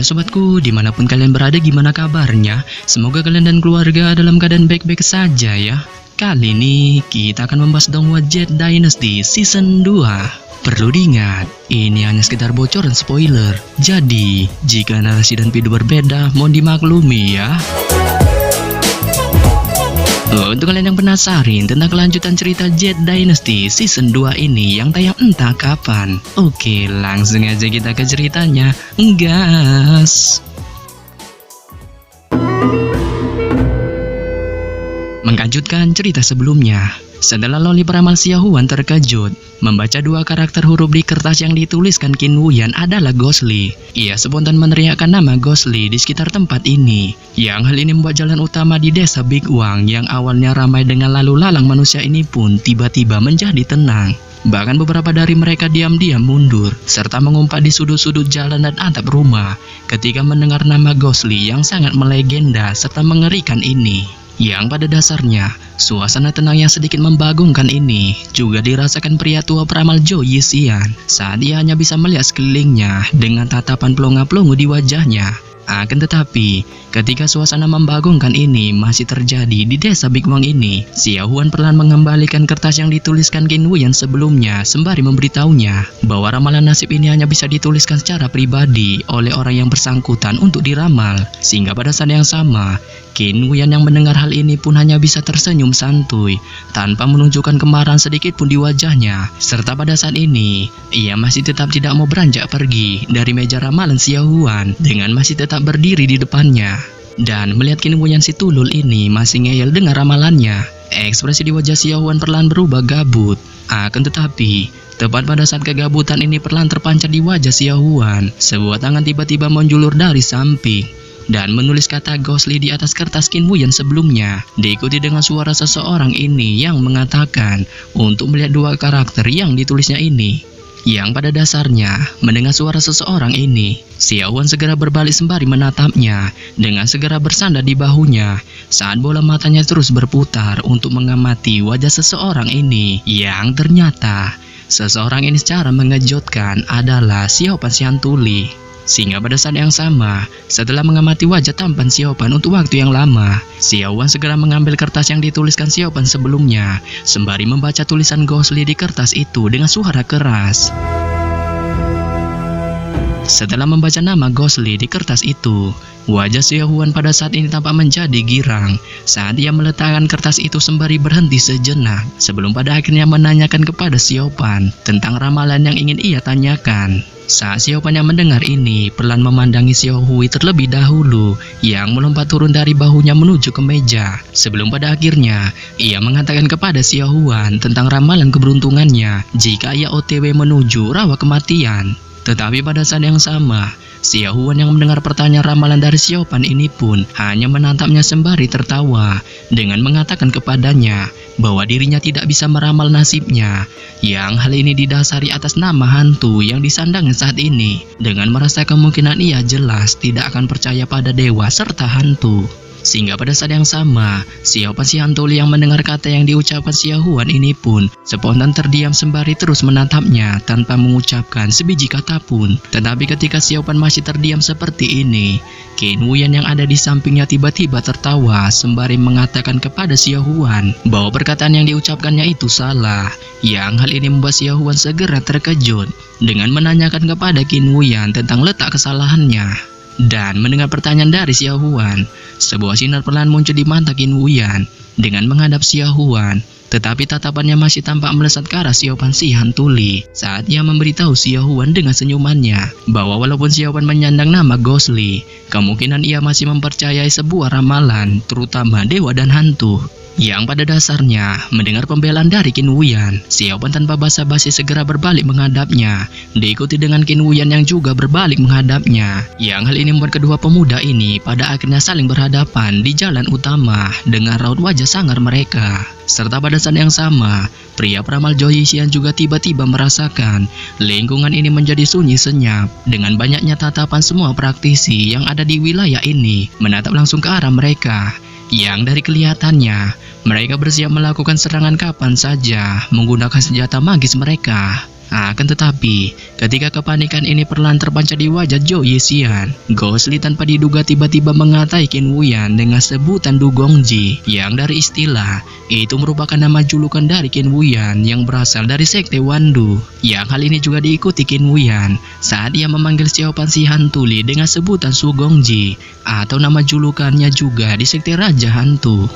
Halo sobatku, dimanapun kalian berada, gimana kabarnya? Semoga kalian dan keluarga dalam keadaan baik-baik saja ya. Kali ini kita akan membahas Donghua Jet Dynasty Season 2. Perlu diingat, ini hanya sekitar bocoran spoiler. Jadi, jika narasi dan video berbeda, mohon dimaklumi ya. Untuk kalian yang penasaran tentang kelanjutan cerita Jet Dynasty Season 2 ini yang tayang entah kapan, oke, langsung aja kita ke ceritanya. Gas! Menglanjutkan cerita sebelumnya, setelah Loli peramal Xiaohuan terkejut membaca dua karakter huruf di kertas yang dituliskan Qin Wuyan adalah Ghostly. Ia spontan meneriakkan nama Ghostly di sekitar tempat ini. Yang hal ini membuat jalan utama di desa Big Wang yang awalnya ramai dengan lalu lalang manusia ini pun tiba-tiba menjadi tenang. Bahkan beberapa dari mereka diam-diam mundur serta mengumpat di sudut-sudut jalan dan atap rumah ketika mendengar nama Ghostly yang sangat melegenda serta mengerikan ini. Yang pada dasarnya, suasana tenang yang sedikit membagongkan ini juga dirasakan pria tua peramal Zhou Yixian saat ia hanya bisa melihat sekelilingnya dengan tatapan pelongo-pelongo di wajahnya. Akan tetapi, ketika suasana membagongkan ini masih terjadi di desa Big Wang ini, Xiaohuan perlahan mengembalikan kertas yang dituliskan Qin Wuyan sebelumnya sembari memberitahunya bahwa ramalan nasib ini hanya bisa dituliskan secara pribadi oleh orang yang bersangkutan untuk diramal. Sehingga pada saat yang sama, Qin Wuyan yang mendengar hal ini pun hanya bisa tersenyum santuy tanpa menunjukkan kemarahan sedikit pun di wajahnya. Serta pada saat ini, ia masih tetap tidak mau beranjak pergi dari meja ramalan Xiaohuan dengan masih tetap berdiri di depannya. Dan melihat Qin Wuyan si tulul ini masih ngeyel dengan ramalannya, ekspresi di wajah Xiaohuan perlahan berubah gabut. Akan tetapi, tepat pada saat kegabutan ini perlahan terpancar di wajah Xiaohuan, sebuah tangan tiba-tiba menjulur dari samping dan menulis kata Ghostly di atas kertas Qin Wuyan sebelumnya, diikuti dengan suara seseorang ini yang mengatakan untuk melihat dua karakter yang ditulisnya ini. Yang pada dasarnya, mendengar suara seseorang ini, Xiaohuan segera berbalik sembari menatapnya dengan segera bersandar di bahunya saat bola matanya terus berputar untuk mengamati wajah seseorang ini yang ternyata seseorang ini secara mengejutkan adalah Xiaopan Xiantuli. Sehingga pada saat yang sama, setelah mengamati wajah tampan Xiaopan untuk waktu yang lama, Xiaohuan segera mengambil kertas yang dituliskan Xiaopan sebelumnya, sembari membaca tulisan Ghostly di kertas itu dengan suara keras. Setelah membaca nama Ghostly di kertas itu, wajah Xiaohuan pada saat ini tampak menjadi girang saat ia meletakkan kertas itu sembari berhenti sejenak sebelum pada akhirnya menanyakan kepada Xiaopan tentang ramalan yang ingin ia tanyakan. Saat Xiaopan yang mendengar ini perlahan memandangi Xiaohui terlebih dahulu yang melompat turun dari bahunya menuju ke meja sebelum pada akhirnya ia mengatakan kepada Xiaohuan tentang ramalan keberuntungannya jika ia OTW menuju rawa kematian. Tetapi pada saat yang sama, Xiaohuan yang mendengar pertanyaan ramalan dari Xiaopan ini pun hanya menatapnya sembari tertawa dengan mengatakan kepadanya bahwa dirinya tidak bisa meramal nasibnya, yang hal ini didasari atas nama hantu yang disandangnya saat ini, dengan merasa kemungkinan ia jelas tidak akan percaya pada dewa serta hantu. Sehingga pada saat yang sama, Xiaopan Xiantuli yang mendengar kata yang diucapkan Xiaohuan ini pun spontan terdiam sembari terus menatapnya tanpa mengucapkan sebiji kata pun. Tetapi ketika Xiaopan masih terdiam seperti ini, Qin Wuyan yang ada di sampingnya tiba-tiba tertawa sembari mengatakan kepada Xiaohuan bahwa perkataan yang diucapkannya itu salah. Yang hal ini membuat Xiaohuan segera terkejut dengan menanyakan kepada Qin Wuyan tentang letak kesalahannya. Dan mendengar pertanyaan dari Xiaohuan, sebuah sinar perlahan muncul di mata Qin Wuyan dengan menghadap Xiaohuan. Tetapi tatapannya masih tampak melesat ke arah Xiaopan Xiantuli saat ia memberitahu Xiaohuan dengan senyumannya bahwa walaupun Xiaopan menyandang nama Ghostly, kemungkinan ia masih mempercayai sebuah ramalan, terutama dewa dan hantu. Yang pada dasarnya, mendengar pembelaan dari Qin Wuyan, Xiaopan tanpa basa-basi segera berbalik menghadapnya, diikuti dengan Qin Wuyan yang juga berbalik menghadapnya. Yang hal ini membuat kedua pemuda ini pada akhirnya saling berhadapan di jalan utama dengan raut wajah sangar mereka. Serta pada saat yang sama, pria peramal Zhou Yixian juga tiba-tiba merasakan lingkungan ini menjadi sunyi senyap dengan banyaknya tatapan semua praktisi yang ada di wilayah ini menatap langsung ke arah mereka. Yang dari kelihatannya, mereka bersiap melakukan serangan kapan saja menggunakan senjata magis mereka. Akan tetapi, ketika kepanikan ini perlahan terpancar di wajah Zhou Yixian, Ghostly tanpa diduga tiba-tiba mengatai Qin Wuyan dengan sebutan Du Gongji, yang dari istilah itu merupakan nama julukan dari Qin Wuyan yang berasal dari sekte Wandu. Yang hal ini juga diikuti Qin Wuyan saat ia memanggil Xiao Pan si hantu Li dengan sebutan Su Gongji, atau nama julukannya juga di sekte Raja Hantu.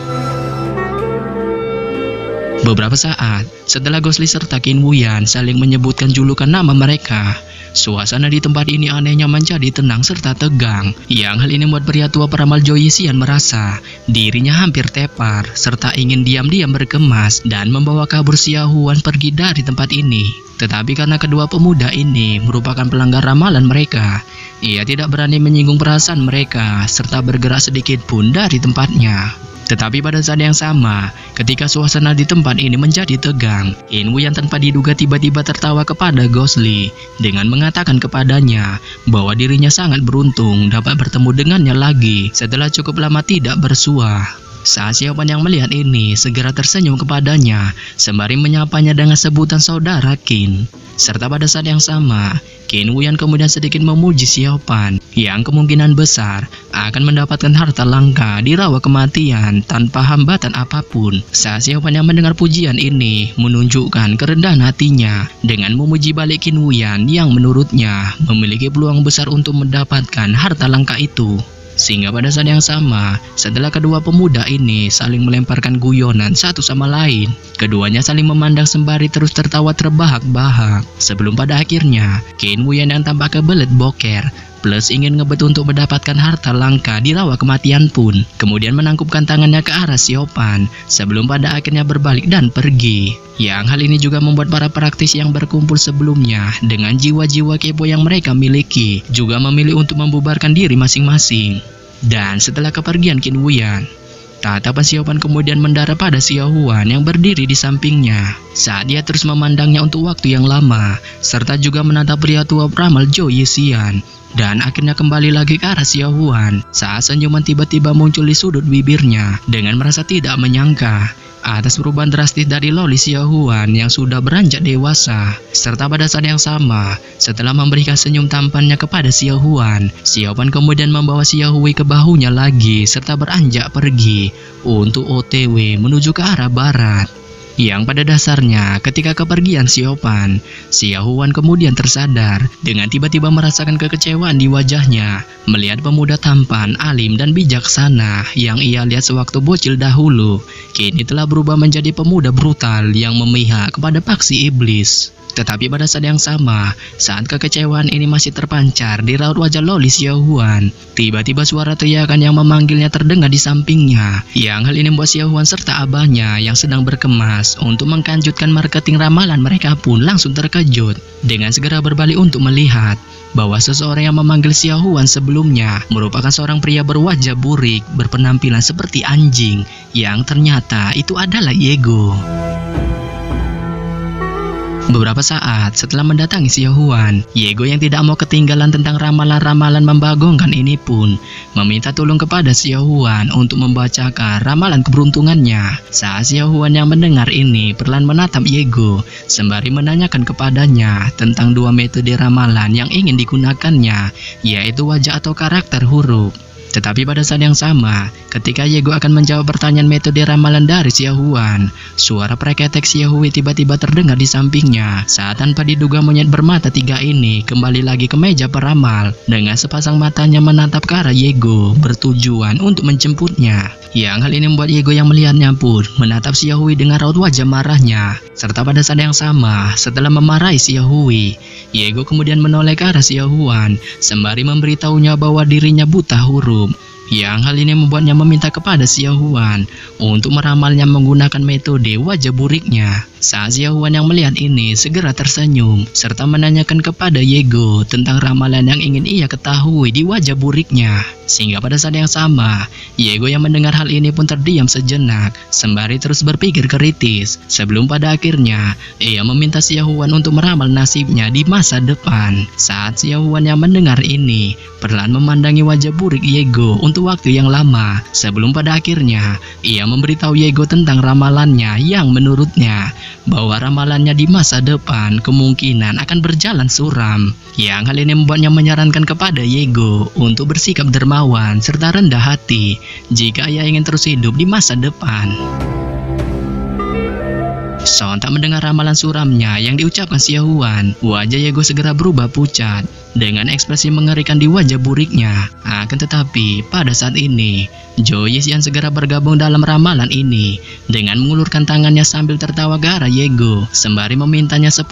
Beberapa saat setelah Ghostly serta Qin Wuyan saling menyebutkan julukan nama mereka, suasana di tempat ini anehnya menjadi tenang serta tegang. Yang hal ini membuat pria tua peramal Zhou Yixian merasa dirinya hampir tepar serta ingin diam-diam berkemas dan membawa kabur Xiao Huan pergi dari tempat ini. Tetapi karena kedua pemuda ini merupakan pelanggar ramalan mereka, ia tidak berani menyinggung perasaan mereka serta bergerak sedikit pun dari tempatnya. Tetapi pada saat yang sama, ketika suasana di tempat ini menjadi tegang, Qin Wuyan tanpa diduga tiba-tiba tertawa kepada Ghostly dengan mengatakan kepadanya bahwa dirinya sangat beruntung dapat bertemu dengannya lagi setelah cukup lama tidak bersua. Saat Xiao Pan yang melihat ini segera tersenyum kepadanya sembari menyapanya dengan sebutan saudara Qin. Serta pada saat yang sama, Qin Wuyan kemudian sedikit memuji Xiao Pan yang kemungkinan besar akan mendapatkan harta langka di rawa kematian tanpa hambatan apapun. Saat Xiao Pan yang mendengar pujian ini menunjukkan kerendahan hatinya dengan memuji balik Qin Wuyan yang menurutnya memiliki peluang besar untuk mendapatkan harta langka itu. Sehingga pada saat yang sama, setelah kedua pemuda ini saling melemparkan guyonan satu sama lain, keduanya saling memandang sembari terus tertawa terbahak-bahak. Sebelum pada akhirnya, Qin Wuyan yang tampak kebelet boker plus ingin ngebet untuk mendapatkan harta langka di rawa kematian pun kemudian menangkupkan tangannya ke arah Xiao Pan sebelum pada akhirnya berbalik dan pergi. Yang hal ini juga membuat para praktisi yang berkumpul sebelumnya dengan jiwa-jiwa kepo yang mereka miliki juga memilih untuk membubarkan diri masing-masing. Dan setelah kepergian Qin Wuyan, tatapan Xiao Pan kemudian mendarat pada Xiao Huan yang berdiri di sampingnya saat dia terus memandangnya untuk waktu yang lama serta juga menatap pria tua peramal Zhou Yixian. Dan akhirnya kembali lagi ke arah Xiao Huan saat senyuman tiba-tiba muncul di sudut bibirnya dengan merasa tidak menyangka atas perubahan drastis dari Loli Xiao Huan yang sudah beranjak dewasa. Serta pada saat yang sama, setelah memberikan senyum tampannya kepada Xiao Huan, Xiao Pan kemudian membawa Xiao Hui ke bahunya lagi serta beranjak pergi untuk OTW menuju ke arah barat. Yang pada dasarnya ketika kepergian Xiao Pan, Xiao Huan kemudian tersadar dengan tiba-tiba merasakan kekecewaan di wajahnya melihat pemuda tampan, alim dan bijaksana yang ia lihat sewaktu bocil dahulu kini telah berubah menjadi pemuda brutal yang memihak kepada paksi iblis. Tetapi pada saat yang sama, saat kekecewaan ini masih terpancar di raut wajah Loli Xiao Huan, tiba-tiba suara teriakan yang memanggilnya terdengar di sampingnya. Yang hal ini membuat Xiao Huan serta abahnya yang sedang berkemas untuk mengkanjutkan marketing ramalan mereka pun langsung terkejut dengan segera berbalik untuk melihat bahwa seseorang yang memanggil Xiao Huan sebelumnya merupakan seorang pria berwajah burik berpenampilan seperti anjing yang ternyata itu adalah Yego. Beberapa saat setelah mendatangi Xiao Huan, Yego yang tidak mau ketinggalan tentang ramalan-ramalan membagongkan ini pun meminta tolong kepada Xiao Huan untuk membacakan ramalan keberuntungannya. Saat Xiao Huan yang mendengar ini perlahan menatap Yego sembari menanyakan kepadanya tentang dua metode ramalan yang ingin digunakannya, yaitu wajah atau karakter huruf. Tetapi pada saat yang sama, ketika Yego akan menjawab pertanyaan metode ramalan dari Xiao Huan, suara preketek Xiao Hui tiba-tiba terdengar di sampingnya saat tanpa diduga monyet bermata tiga ini kembali lagi ke meja peramal dengan sepasang matanya menatap ke arah Yego bertujuan untuk menjemputnya. Yang hal ini membuat Yego yang melihatnya pun menatap Xiao Hui dengan raut wajah marahnya. Serta pada saat yang sama, setelah memarahi Xiao Hui, Yego kemudian menoleh ke arah Xiao Huan sembari memberitahunya bahwa dirinya buta huruf. Yang hal ini membuatnya meminta kepada Xiao Huan untuk meramalnya menggunakan metode wajah buriknya. Saat Xiao Huan yang melihat ini segera tersenyum serta menanyakan kepada Yego tentang ramalan yang ingin ia ketahui di wajah buriknya. Sehingga pada saat yang sama, Yego yang mendengar hal ini pun terdiam sejenak sembari terus berpikir kritis sebelum pada akhirnya ia meminta Xiao Huan untuk meramal nasibnya di masa depan. Saat Xiao Huan yang mendengar ini perlahan memandangi wajah burik Yego untuk waktu yang lama sebelum pada akhirnya ia memberitahu Yego tentang ramalannya yang menurutnya bahwa ramalannya di masa depan kemungkinan akan berjalan suram. Yang hal ini membuatnya menyarankan kepada Yego untuk bersikap dermawan serta rendah hati jika ia ingin terus hidup di masa depan. Sontak mendengar ramalan suramnya yang diucapkan Xiaohuan, wajah Yego segera berubah pucat dengan ekspresi mengerikan di wajah buriknya. Akan tetapi pada saat ini Zhou Yixian segera bergabung dalam ramalan ini dengan mengulurkan tangannya sambil tertawa ke arah Yego sembari memintanya 10.000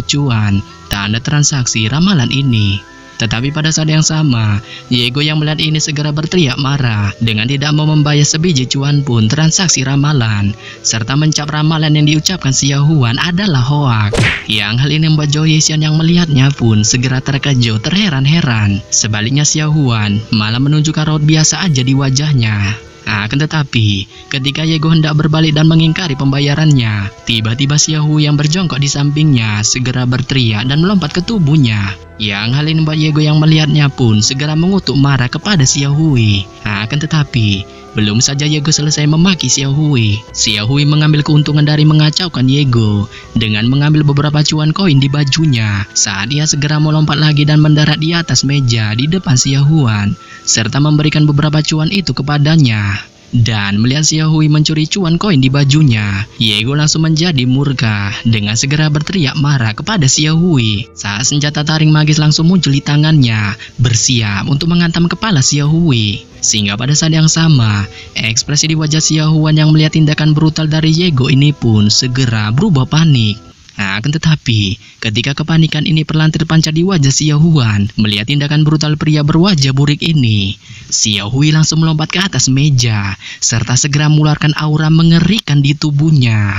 cuan tanda transaksi ramalan ini. Tetapi pada saat yang sama, Yego yang melihat ini segera berteriak marah dengan tidak mau membayar sebiji cuan pun transaksi ramalan, serta mencap ramalan yang diucapkan Xiaohuan adalah hoak. Yang hal ini membuat Zhou Yixian yang melihatnya pun segera terkejut terheran-heran. Sebaliknya Xiaohuan malah menunjukkan raut biasa aja di wajahnya. Akan tetapi, ketika Yego hendak berbalik dan mengingkari pembayarannya, tiba-tiba Xiaohui yang berjongkok di sampingnya segera berteriak dan melompat ke tubuhnya. Yang hal ini membuat Yego yang melihatnya pun segera mengutuk marah kepada Xiaohui. Akan tetapi, belum saja Yego selesai memaki Xiaohui, Xiaohui mengambil keuntungan dari mengacaukan Yego dengan mengambil beberapa cuan koin di bajunya saat ia segera melompat lagi dan mendarat di atas meja di depan Xiaohuan serta memberikan beberapa cuan itu kepadanya. Dan melihat Xiaohui mencuri cuan koin di bajunya, Yego langsung menjadi murka dengan segera berteriak marah kepada Xiaohui saat senjata taring magis langsung muncul di tangannya, bersiap untuk menghantam kepala Xiaohui. Sehingga pada saat yang sama, ekspresi di wajah Xiaohuan yang melihat tindakan brutal dari Yego ini pun segera berubah panik. Akan tetapi, ketika kepanikan ini perlahan terpancar di wajah Xiaohuan melihat tindakan brutal pria berwajah burik ini, Xiaohui langsung melompat ke atas meja serta segera mengeluarkan aura mengerikan di tubuhnya.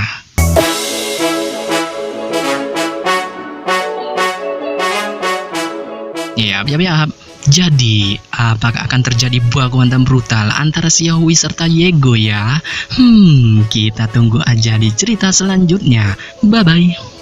Yap. Jadi, apakah akan terjadi baku hantam brutal antara Xiaohui serta Yego ya? Kita tunggu aja di cerita selanjutnya. Bye-bye.